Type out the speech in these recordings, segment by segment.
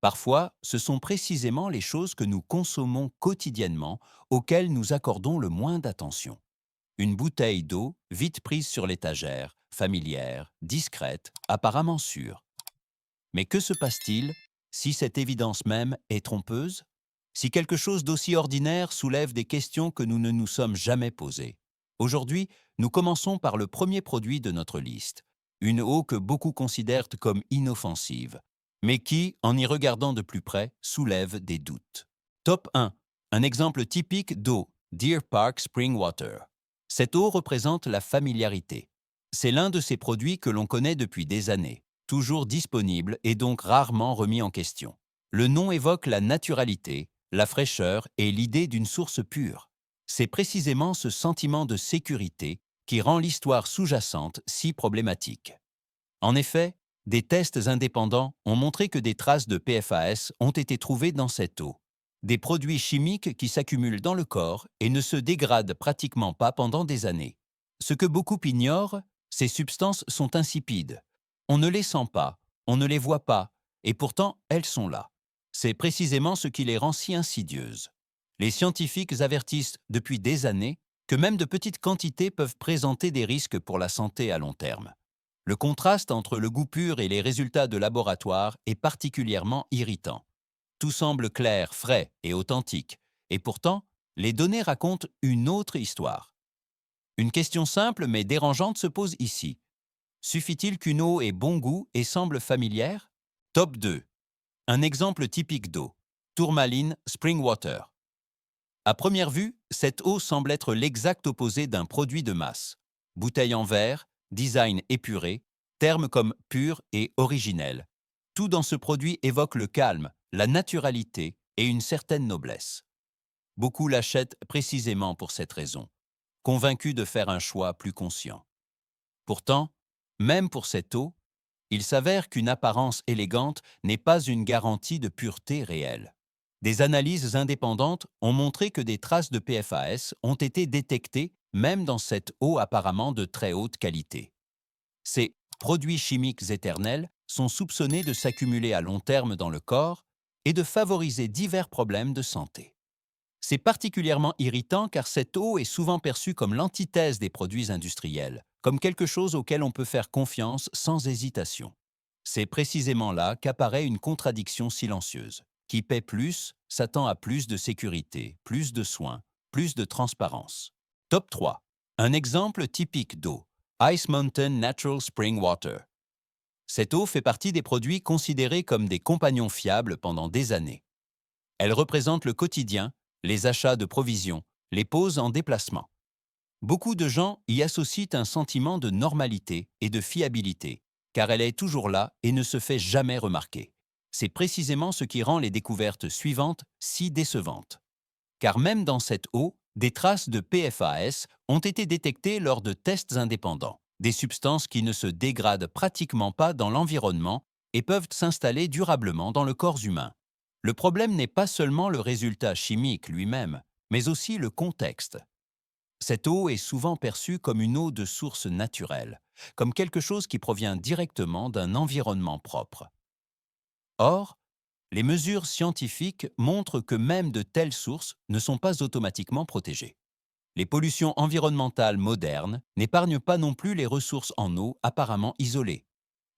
Parfois, ce sont précisément les choses que nous consommons quotidiennement auxquelles nous accordons le moins d'attention. Une bouteille d'eau, vite prise sur l'étagère, familière, discrète, apparemment sûre. Mais que se passe-t-il si cette évidence même est trompeuse? Si quelque chose d'aussi ordinaire soulève des questions que nous ne nous sommes jamais posées? Aujourd'hui, nous commençons par le premier produit de notre liste, une eau que beaucoup considèrent comme inoffensive, mais qui, en y regardant de plus près, soulève des doutes. Top 1. Un exemple typique d'eau, Deer Park Spring Water. Cette eau représente la familiarité. C'est l'un de ces produits que l'on connaît depuis des années, toujours disponible et donc rarement remis en question. Le nom évoque la naturalité, la fraîcheur et l'idée d'une source pure. C'est précisément ce sentiment de sécurité qui rend l'histoire sous-jacente si problématique. En effet, des tests indépendants ont montré que des traces de PFAS ont été trouvées dans cette eau. Des produits chimiques qui s'accumulent dans le corps et ne se dégradent pratiquement pas pendant des années. Ce que beaucoup ignorent, ces substances sont insipides. On ne les sent pas, on ne les voit pas, et pourtant elles sont là. C'est précisément ce qui les rend si insidieuses. Les scientifiques avertissent depuis des années que même de petites quantités peuvent présenter des risques pour la santé à long terme. Le contraste entre le goût pur et les résultats de laboratoire est particulièrement irritant. Tout semble clair, frais et authentique, et pourtant, les données racontent une autre histoire. Une question simple mais dérangeante se pose ici. Suffit-il qu'une eau ait bon goût et semble familière? Top 2. Un exemple typique d'eau. Tourmaline Spring Water. À première vue, cette eau semble être l'exact opposé d'un produit de masse. Bouteille en verre, design épuré, termes comme pur et originel. Tout dans ce produit évoque le calme, la naturalité et une certaine noblesse. Beaucoup l'achètent précisément pour cette raison, convaincus de faire un choix plus conscient. Pourtant, même pour cette eau, il s'avère qu'une apparence élégante n'est pas une garantie de pureté réelle. Des analyses indépendantes ont montré que des traces de PFAS ont été détectées même dans cette eau apparemment de très haute qualité. Ces produits chimiques éternels sont soupçonnés de s'accumuler à long terme dans le corps et de favoriser divers problèmes de santé. C'est particulièrement irritant car cette eau est souvent perçue comme l'antithèse des produits industriels, comme quelque chose auquel on peut faire confiance sans hésitation. C'est précisément là qu'apparaît une contradiction silencieuse. Qui paie plus s'attend à plus de sécurité, plus de soins, plus de transparence. Top 3. Un exemple typique d'eau. Ice Mountain Natural Spring Water. Cette eau fait partie des produits considérés comme des compagnons fiables pendant des années. Elle représente le quotidien, les achats de provisions, les pauses en déplacement. Beaucoup de gens y associent un sentiment de normalité et de fiabilité, car elle est toujours là et ne se fait jamais remarquer. C'est précisément ce qui rend les découvertes suivantes si décevantes. Car même dans cette eau, des traces de PFAS ont été détectées lors de tests indépendants, des substances qui ne se dégradent pratiquement pas dans l'environnement et peuvent s'installer durablement dans le corps humain. Le problème n'est pas seulement le résultat chimique lui-même, mais aussi le contexte. Cette eau est souvent perçue comme une eau de source naturelle, comme quelque chose qui provient directement d'un environnement propre. Or, les mesures scientifiques montrent que même de telles sources ne sont pas automatiquement protégées. Les pollutions environnementales modernes n'épargnent pas non plus les ressources en eau apparemment isolées.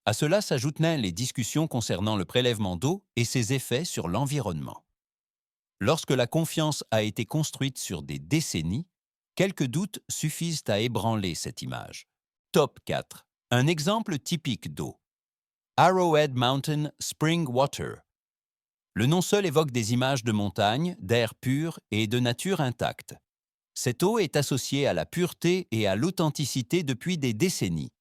À cela s'ajoutent les discussions concernant le prélèvement d'eau et ses effets sur l'environnement. Lorsque la confiance a été construite sur des décennies, quelques doutes suffisent à ébranler cette image. Top 4. Un exemple typique d'eau. Arrowhead Mountain Spring Water. Le nom seul évoque des images de montagnes, d'air pur et de nature intacte. Cette eau est associée à la pureté et à l'authenticité depuis des décennies.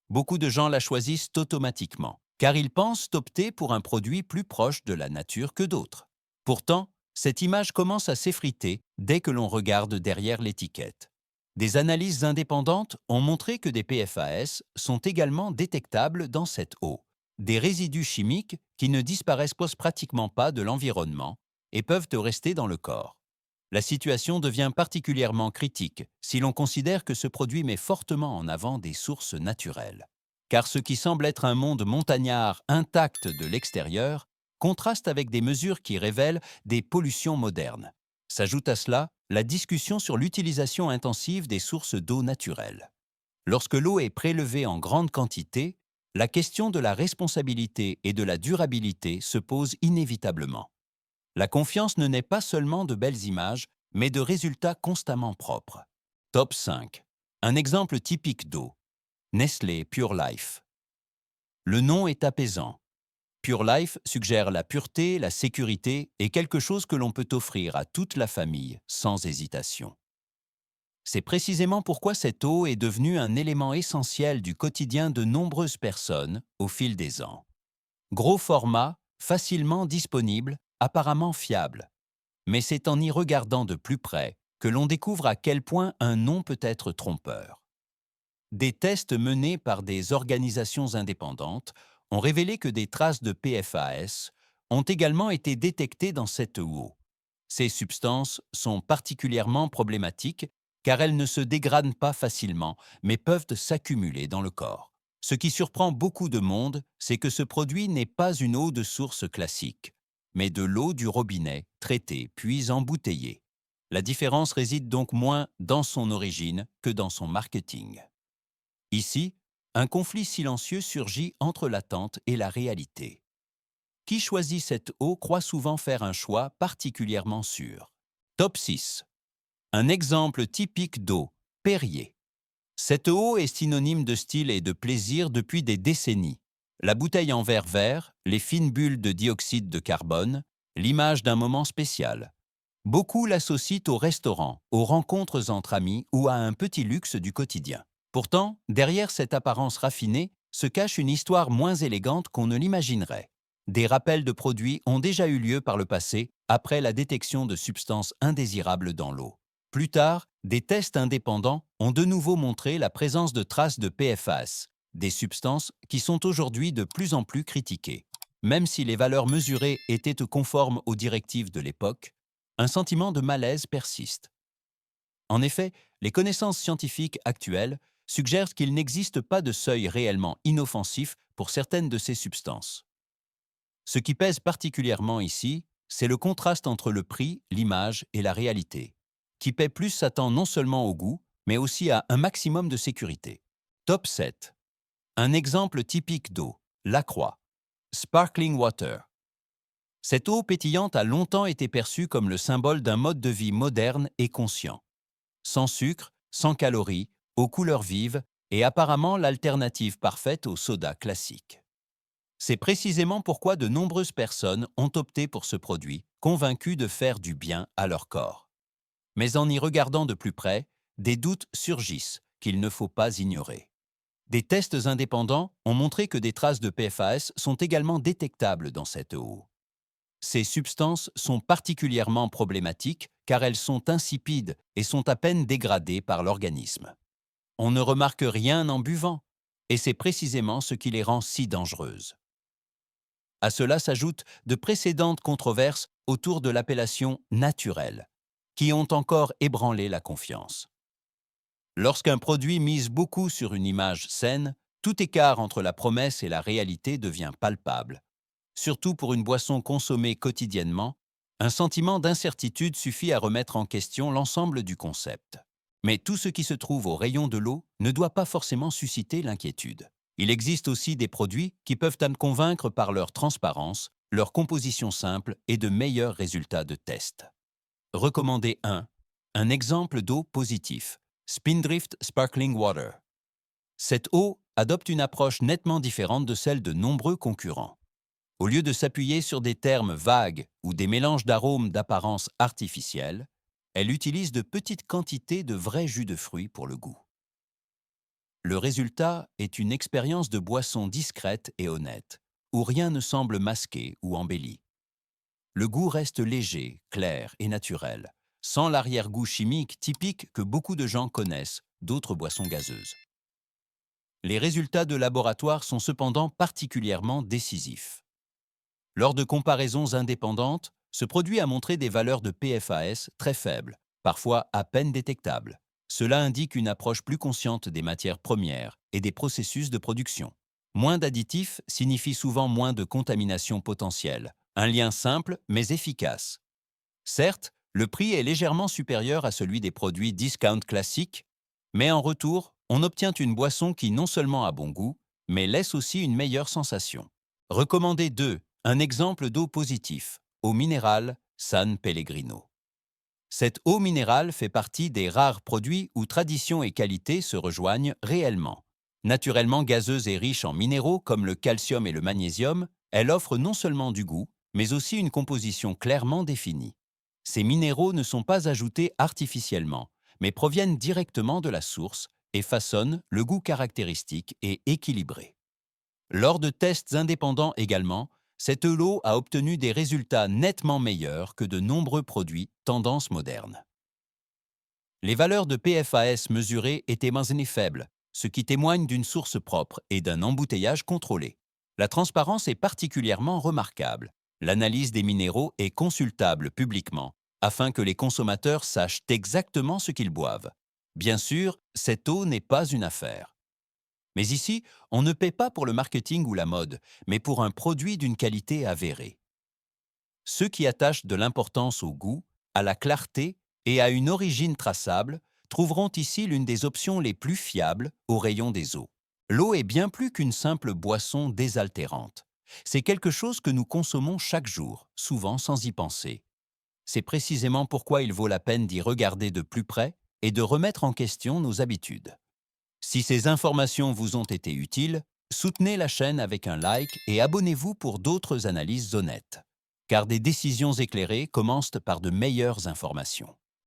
Beaucoup de gens la choisissent automatiquement, car ils pensent opter pour un produit plus proche de la nature que d'autres. Pourtant, cette image commence à s'effriter dès que l'on regarde derrière l'étiquette. Des analyses indépendantes ont montré que des PFAS sont également détectables dans cette eau, des résidus chimiques qui ne disparaissent pratiquement pas de l'environnement et peuvent rester dans le corps. La situation devient particulièrement critique si l'on considère que ce produit met fortement en avant des sources naturelles. Car ce qui semble être un monde montagnard intact de l'extérieur contraste avec des mesures qui révèlent des pollutions modernes. S'ajoute à cela la discussion sur l'utilisation intensive des sources d'eau naturelles. Lorsque l'eau est prélevée en grande quantité, la question de la responsabilité et de la durabilité se pose inévitablement. La confiance ne naît pas seulement de belles images, mais de résultats constamment propres. Top 5. Un exemple typique d'eau. Nestlé Pure Life. Le nom est apaisant. Pure Life suggère la pureté, la sécurité et quelque chose que l'on peut offrir à toute la famille sans hésitation. C'est précisément pourquoi cette eau est devenue un élément essentiel du quotidien de nombreuses personnes au fil des ans. Gros format, facilement disponible, apparemment fiable. Mais c'est en y regardant de plus près que l'on découvre à quel point un nom peut être trompeur. Des tests menés par des organisations indépendantes ont révélé que des traces de PFAS ont également été détectées dans cette eau. Ces substances sont particulièrement problématiques car elles ne se dégradent pas facilement, mais peuvent s'accumuler dans le corps. Ce qui surprend beaucoup de monde, c'est que ce produit n'est pas une eau de source classique, mais de l'eau du robinet, traitée puis embouteillée. La différence réside donc moins dans son origine que dans son marketing. Ici, un conflit silencieux surgit entre l'attente et la réalité. Qui choisit cette eau croit souvent faire un choix particulièrement sûr. Top 6. Un exemple typique d'eau, Perrier. Cette eau est synonyme de style et de plaisir depuis des décennies. La bouteille en verre vert, les fines bulles de dioxyde de carbone, l'image d'un moment spécial. Beaucoup l'associent au restaurant, aux rencontres entre amis ou à un petit luxe du quotidien. Pourtant, derrière cette apparence raffinée se cache une histoire moins élégante qu'on ne l'imaginerait. Des rappels de produits ont déjà eu lieu par le passé après la détection de substances indésirables dans l'eau. Plus tard, des tests indépendants ont de nouveau montré la présence de traces de PFAS, des substances qui sont aujourd'hui de plus en plus critiquées. Même si les valeurs mesurées étaient conformes aux directives de l'époque, un sentiment de malaise persiste. En effet, les connaissances scientifiques actuelles suggèrent qu'il n'existe pas de seuil réellement inoffensif pour certaines de ces substances. Ce qui pèse particulièrement ici, c'est le contraste entre le prix, l'image et la réalité. Qui paie plus s'attend non seulement au goût, mais aussi à un maximum de sécurité. Top 7. Un exemple typique d'eau, Lacroix. Sparkling Water. Cette eau pétillante a longtemps été perçue comme le symbole d'un mode de vie moderne et conscient. Sans sucre, sans calories, aux couleurs vives et apparemment l'alternative parfaite au soda classique. C'est précisément pourquoi de nombreuses personnes ont opté pour ce produit, convaincus de faire du bien à leur corps. Mais en y regardant de plus près, des doutes surgissent qu'il ne faut pas ignorer. Des tests indépendants ont montré que des traces de PFAS sont également détectables dans cette eau. Ces substances sont particulièrement problématiques car elles sont insipides et sont à peine dégradées par l'organisme. On ne remarque rien en buvant, et c'est précisément ce qui les rend si dangereuses. À cela s'ajoutent de précédentes controverses autour de l'appellation « naturelle », qui ont encore ébranlé la confiance. Lorsqu'un produit mise beaucoup sur une image saine, tout écart entre la promesse et la réalité devient palpable. Surtout pour une boisson consommée quotidiennement, un sentiment d'incertitude suffit à remettre en question l'ensemble du concept. Mais tout ce qui se trouve au rayon de l'eau ne doit pas forcément susciter l'inquiétude. Il existe aussi des produits qui peuvent me convaincre par leur transparence, leur composition simple et de meilleurs résultats de test. Recommandé 1. Un exemple d'eau positif. Spindrift Sparkling Water. Cette eau adopte une approche nettement différente de celle de nombreux concurrents. Au lieu de s'appuyer sur des termes vagues ou des mélanges d'arômes d'apparence artificielle, elle utilise de petites quantités de vrais jus de fruits pour le goût. Le résultat est une expérience de boisson discrète et honnête, où rien ne semble masqué ou embelli. Le goût reste léger, clair et naturel, sans l'arrière-goût chimique typique que beaucoup de gens connaissent d'autres boissons gazeuses. Les résultats de laboratoire sont cependant particulièrement décisifs. Lors de comparaisons indépendantes, ce produit a montré des valeurs de PFAS très faibles, parfois à peine détectables. Cela indique une approche plus consciente des matières premières et des processus de production. Moins d'additifs signifie souvent moins de contamination potentielle, Un lien simple mais efficace. Certes, le prix est légèrement supérieur à celui des produits discount classiques, mais en retour, on obtient une boisson qui non seulement a bon goût, mais laisse aussi une meilleure sensation. Recommandé 2. Un exemple d'eau positif. Eau minérale San Pellegrino. Cette eau minérale fait partie des rares produits où tradition et qualité se rejoignent réellement. Naturellement gazeuse et riche en minéraux comme le calcium et le magnésium, elle offre non seulement du goût, mais aussi une composition clairement définie. Ces minéraux ne sont pas ajoutés artificiellement, mais proviennent directement de la source et façonnent le goût caractéristique et équilibré. Lors de tests indépendants également, cette eau a obtenu des résultats nettement meilleurs que de nombreux produits tendance moderne. Les valeurs de PFAS mesurées étaient moins faibles, ce qui témoigne d'une source propre et d'un embouteillage contrôlé. La transparence est particulièrement remarquable. L'analyse des minéraux est consultable publiquement, afin que les consommateurs sachent exactement ce qu'ils boivent. Bien sûr, cette eau n'est pas une affaire. Mais ici, on ne paie pas pour le marketing ou la mode, mais pour un produit d'une qualité avérée. Ceux qui attachent de l'importance au goût, à la clarté et à une origine traçable trouveront ici l'une des options les plus fiables au rayon des eaux. L'eau est bien plus qu'une simple boisson désaltérante. C'est quelque chose que nous consommons chaque jour, souvent sans y penser. C'est précisément pourquoi il vaut la peine d'y regarder de plus près et de remettre en question nos habitudes. Si ces informations vous ont été utiles, soutenez la chaîne avec un like et abonnez-vous pour d'autres analyses honnêtes. Car des décisions éclairées commencent par de meilleures informations.